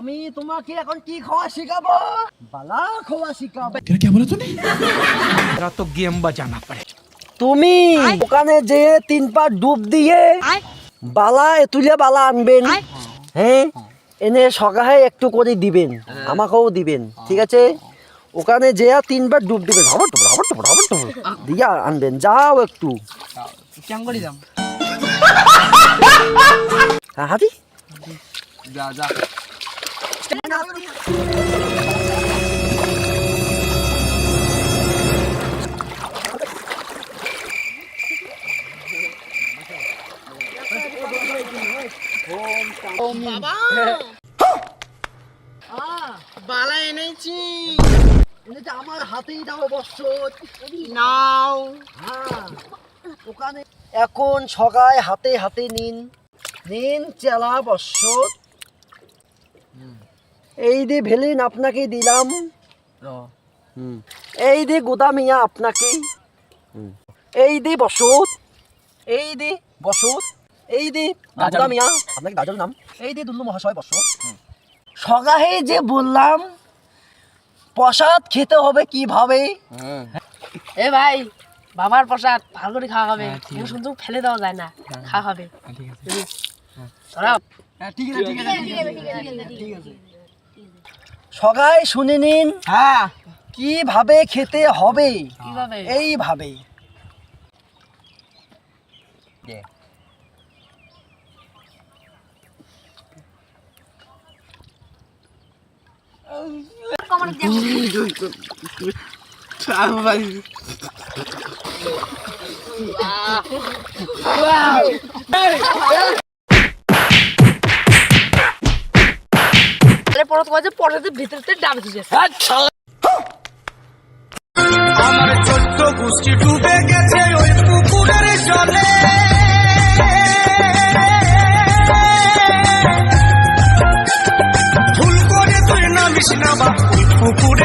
আমি তোমাকে এখন কি খাওয়া শিখাবো? বালা খাওয়া শিখাবো। क्या बोला तूने? तेरा तो गेम बजाना पड़े। তুমি ওখানে যে 3 পা ডুব দিয়ে বালা এতুলে বালা আনবেন। হ্যাঁ, এনে সকালে একটু করে দিবেন, আমাকেও দিবেন, ঠিক আছে? ওখানে যে 3 বার ডুব দিবেন, হবট দিয়া আনবেন। যাও একটু কেমন করে যাম? হ্যাঁ হাতি যা যা। বালা এনেছি, আমার হাতেই দাও বস্ত্র নাও। হ্যাঁ, ওখানে এখন সগায় হাতে হাতে নিন, নিন চেলা বস্ত্র। এই যে ভেলিন আপনাকে দিলাম, এই যে গোদামিয়া আপনাকে, এই যে বসত, এই যে বসত, এই যে গোদামিয়া আপনাকে দাজল নাম, এই যে দুল্লু মহাশয় বসত। সগাহে যে বললাম প্রসাদ খেতে হবে কিভাবে? এ ভাই, বাবার প্রসাদ ভালো করে খাওয়া হবে, শুধু ফেলে দেওয়া যায় না, খাওয়া হবে। সগাই শুনে নিন, হ্যাঁ, কিভাবে খেতে হবে? কিভাবে? এইভাবে। ভিতরে ডাবে দিয়েছে। আমার ছোট্ট গোষ্ঠী ডুবে গেছে ওই পুকুরের জলে। ভুল করে তুই নামিস না বা ওই পুকুরে।